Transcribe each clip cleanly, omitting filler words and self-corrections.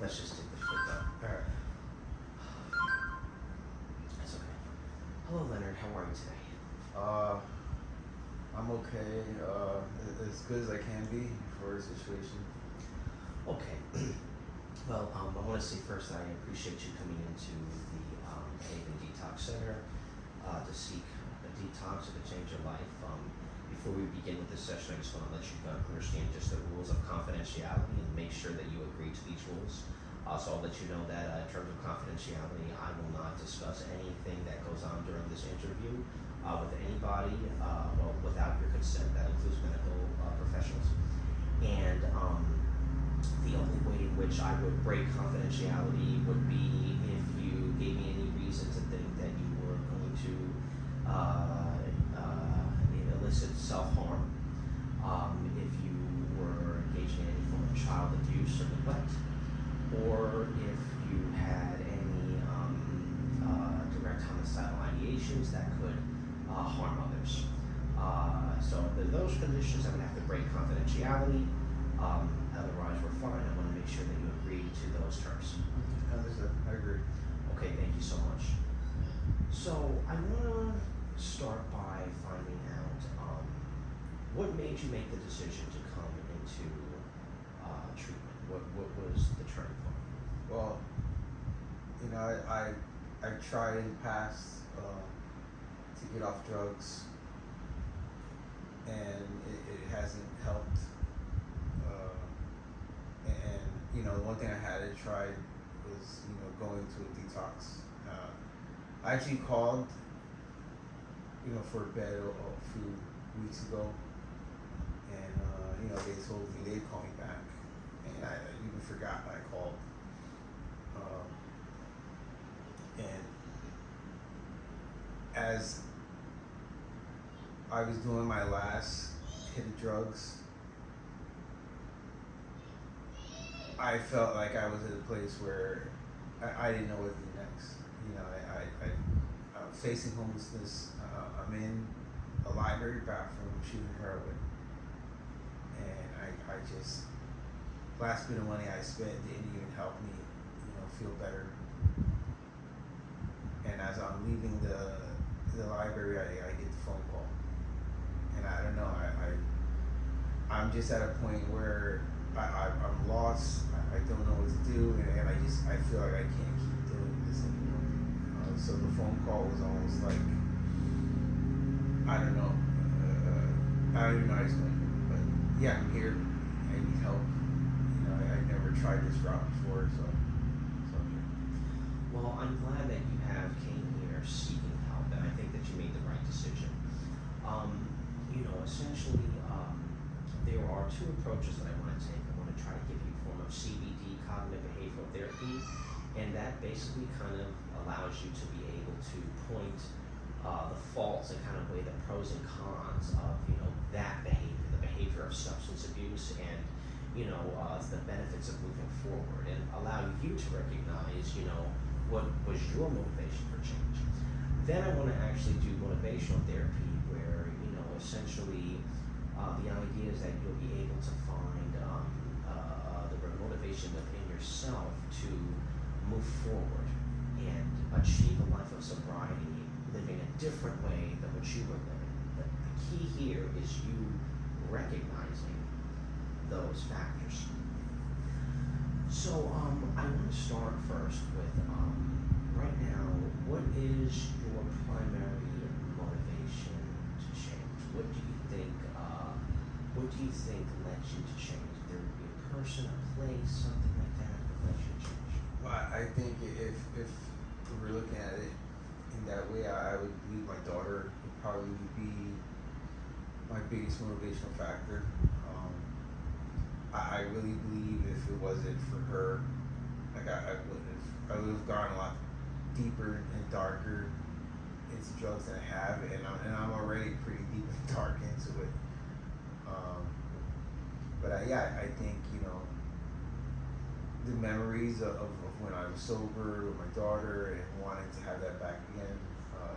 Let's just take the flip up. Alright. That's okay. Hello, Leonard. How are you today? I'm okay. As good as I can be for a situation. Okay. Well, I want to say first that I appreciate you coming into the Haven Detox Center to seek a detox or to change your life. Before we begin with this session, I just want to let you understand just the rules of confidentiality and make sure that you agree to these rules. So I'll let you know that in terms of confidentiality, I will not discuss anything that goes on during this interview with anybody, well, without your consent. That includes medical professionals. And the only way in which I would break confidentiality would be if you gave me any reason to think that you were going to elicit self-harm, if you were engaging in any form of child abuse or neglect, or if you had any direct homicidal ideations that could harm others. So under those conditions, I would have to break confidentiality. Otherwise, we're fine. I want to make sure that you agree to those terms. Understood. I agree. Okay, thank you so much. So I want to start by finding out what made you make the decision to come into treatment. What was the turning point? Well, I tried in the past to get off drugs, and it hasn't helped. And the one thing I had tried was going to a detox. I actually called for a bed a few weeks ago, and they told me they'd call me back, and I even forgot I called. And as I was doing my last hit of drugs, I felt like I was at a place where I didn't know what to do next. I'm facing homelessness. I'm in a library bathroom shooting heroin, and I just, last bit of money I spent didn't even help me, feel better. And as I'm leaving the library, I get the phone call, and I don't know. I'm just at a point where I'm lost. I don't know what to do, and I feel like I can't keep doing this anymore. So the phone call was almost like, I don't know. I don't even know how to explain it, but yeah, I'm here. I need help. I never tried this route before, so I'm here. Well, I'm glad that you came here seeking help, and I think that you made the right decision. Essentially, there are two approaches that I want to take. I want to try to give you a form of CBT, cognitive behavioral therapy, and that basically kind of allows you to be able to point the faults and kind of weigh the pros and cons of that behavior, the behavior of substance abuse, and the benefits of moving forward, and allow you to recognize what was your motivation for change. Then I want to actually do motivational therapy, where essentially the idea is that you'll be able to find the motivation within yourself to move forward and achieve a life of sobriety, living a different way than what you were living. The key here is you recognizing those factors. So I want to start first with right now, what is your primary motivation to change? What do you think led you to change? There would be a person, a place, something like that led you to change. Well, I think if we're looking at it in that way, I would believe my daughter would probably be my biggest motivational factor. I really believe if it wasn't for her, like I would have gone a lot deeper and darker into drugs than I have, and I'm already pretty deep and dark into it. But I think the memories of when I was sober with my daughter and wanting to have that back again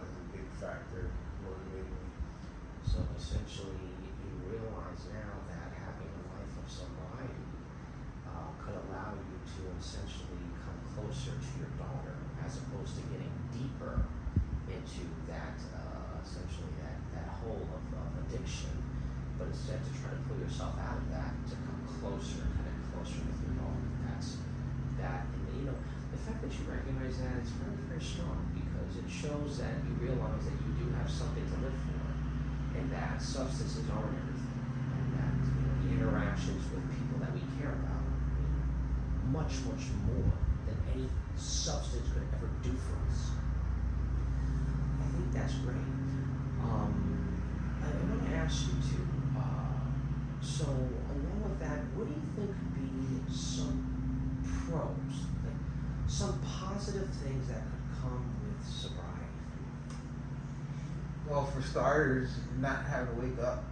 is a big factor motivating me. So essentially, you realize now that having a life of sobriety could allow you to essentially come closer to your daughter as opposed to getting deeper into that essentially that hole of addiction, but instead to try to pull yourself out of that, to come closer, connect closer with your daughter. That's that, and the fact that you recognize that is very, very strong, because it shows that you realize that you do have something to live for, and that substances aren't everything, and that the interactions with people that we care about mean much, much more than any substance could ever do for us. I think that's great. I want to ask you too. So along with that, what do you think could be some pros, like some positive things that could come with sobriety? Well, for starters, not having to wake up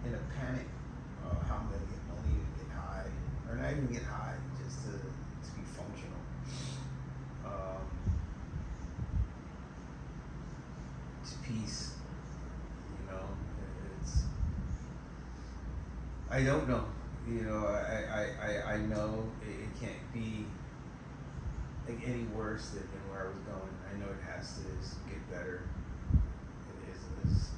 in a panic. How I'm gonna get money to get high, or not even get high, just to be functional. It's peace. It's. I don't know. I know it can't be like any worse than where I was going. I know it has to get better. It is.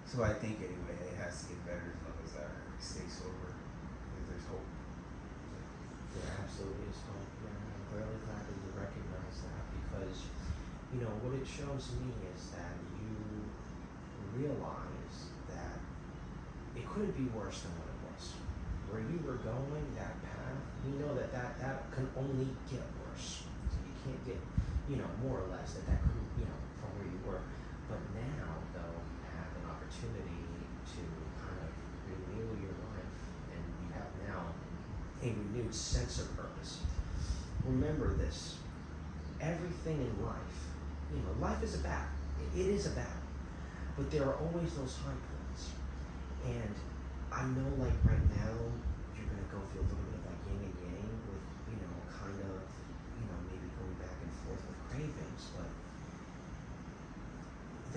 So I think anyway, it has to get better as long as I stay sober. Because there's hope. There absolutely is hope. Yeah, I'm really glad that you recognize that, because what it shows me is that you realize that it couldn't be worse than what it was. Where you were going, that path, you know that can only get worse. So you can't get, more or less that couldn't, from where you were. But now, though, you have an opportunity to kind of renew your life, and you have now a renewed sense of purpose. Remember this: everything in life, life is a battle. It is a battle, but there are always those high points. And I know, like right now, you're gonna go through a little bit of like yin and yang with, kind of, maybe going back and forth with cravings, but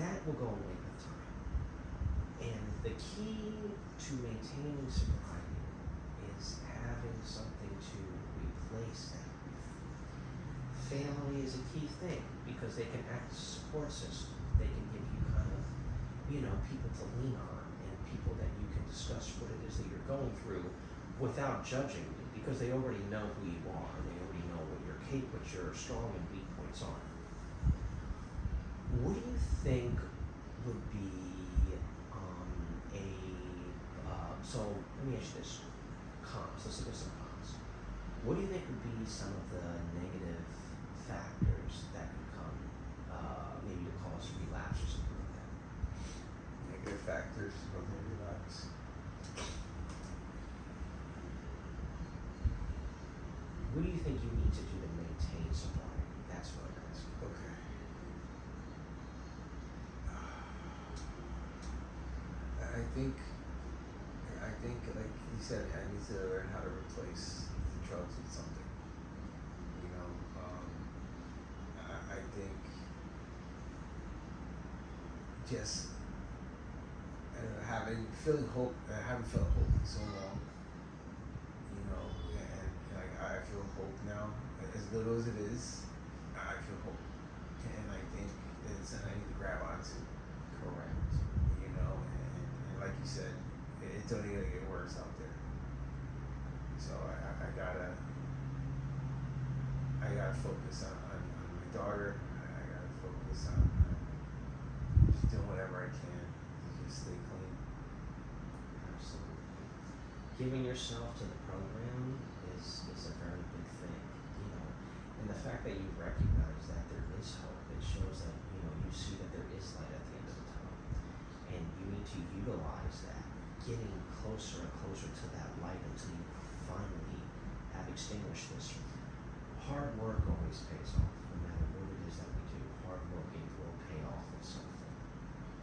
that will go away with time. And the key to maintaining sobriety is having something to replace that with. Family is a key thing, because they can act as a support system. They can give you kind of, people to lean on, and people that you can discuss what it is that you're going through without judging you, because they already know who you are, and they already know what your strong and weak points are. What do you think would be so let me ask you this, cons, let's look at some cons. What do you think would be some of the negative factors that could come, maybe to cause relapse or something like that? Negative factors of the relapse. What do you think you need to do to maintain sobriety? That's what I'm asking. Okay. I think, like you said, I need to learn how to replace the drugs with something. I think just feeling hope. I haven't felt hope in so long. And like I feel hope now. As little as it is, I feel hope, and I think it's something I need to grab onto. Correct. And like you said, it's only gonna get worse out there. So I gotta focus on my daughter. I gotta focus on just doing whatever I can to just stay clean. Absolutely. Giving yourself to the program is a very big thing, and the fact that you recognize that there is hope, it shows that you see that there is light at the end of the tunnel, and you need to utilize that, getting closer and closer to that light until you finally have extinguished this. Hard work always pays off, no matter what it is that we do. Hard working will pay off at something.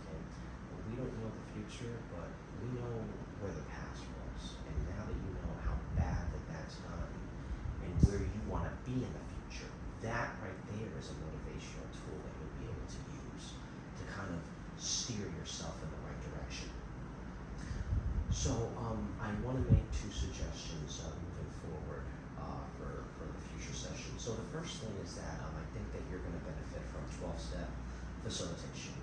Okay, well, we don't know the future, but we know where the past was, and now that you know how bad that's gone, and where you want to be in the future, that right there is a motivational tool that you'll be able to use to kind of steer yourself in the right direction. So I want to make two suggestions moving forward for the future So the first thing is that I think that you're going to benefit from 12-step facilitation.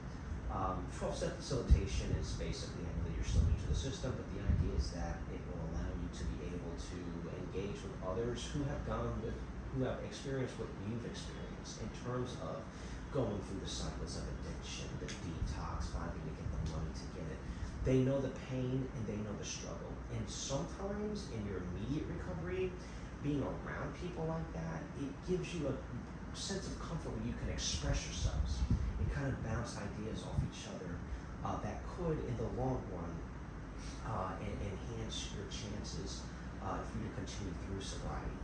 12-step facilitation is basically, I know that you're still new to the system, but the idea is that it will allow you to be able to engage with others who have experienced what you've experienced in terms of going through the cycles of addiction, the detox, finding to get the money to get it. They know the pain and they know the struggle. And sometimes in your immediate recovery, being around people like that, it gives you a sense of comfort where you can express yourselves and kind of bounce ideas off each other that could, in the long run, enhance your chances for you to continue through sobriety.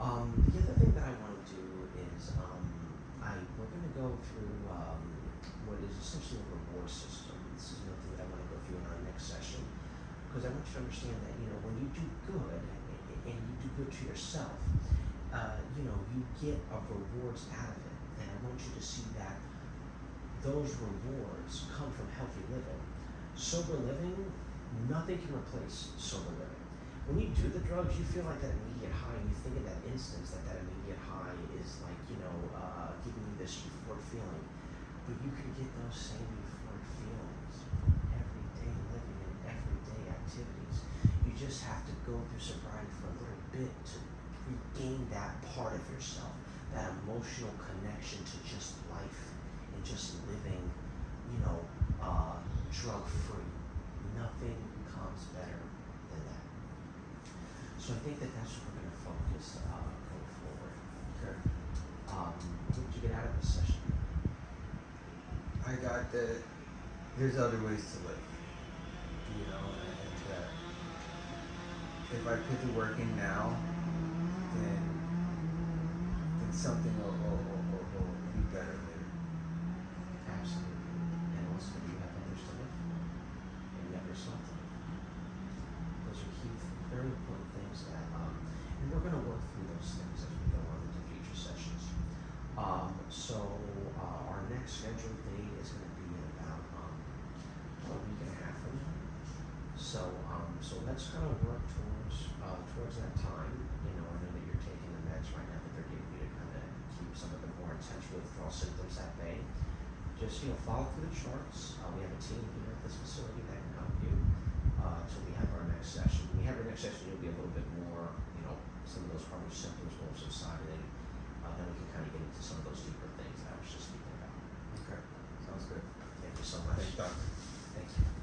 The other thing that I want to do is we're going to go through what is essentially a reward system. This is another thing that I want to go through in our next session, because I want you to understand that when you do good and you do good to yourself, you get rewards out of it, and I want you to see that those rewards come from healthy living. Sober living, nothing can replace sober living. When you do the drugs, you feel like that immediate high, and you think of that instance that immediate high is like, giving you this euphoric feeling. But you can get those same euphoric feelings from everyday living and everyday activities. You just have to go through sobriety for a little bit to regain that part of yourself, that emotional connection to just life and just living, drug-free. Nothing comes better than that. So I think that's what we're going to focus going forward. Okay. What did you get out of this session? I got that there's other ways to live, and that if I put the work in now, then something will be better later. Absolutely. And also you have others to live for, and you have yourself to live for. Those are key, very important things that, and we're going to work through those things as we go on into future sessions. Our next scheduled date is going to be in about a week and a half from now. So let's kind of work towards that time. I know that you're taking the meds right now that they're giving you to kind of keep some of the more intense withdrawal symptoms at bay. Just follow through the charts. We have a team here at this facility that can help you until we have our next session. When we have our next session, you'll be a little bit more, some of those harder symptoms will subside, and then we can kind of get into some of those deeper things that I was just speaking about. Okay. Sounds good. Thank you so much. Thanks, Doctor. Thank you.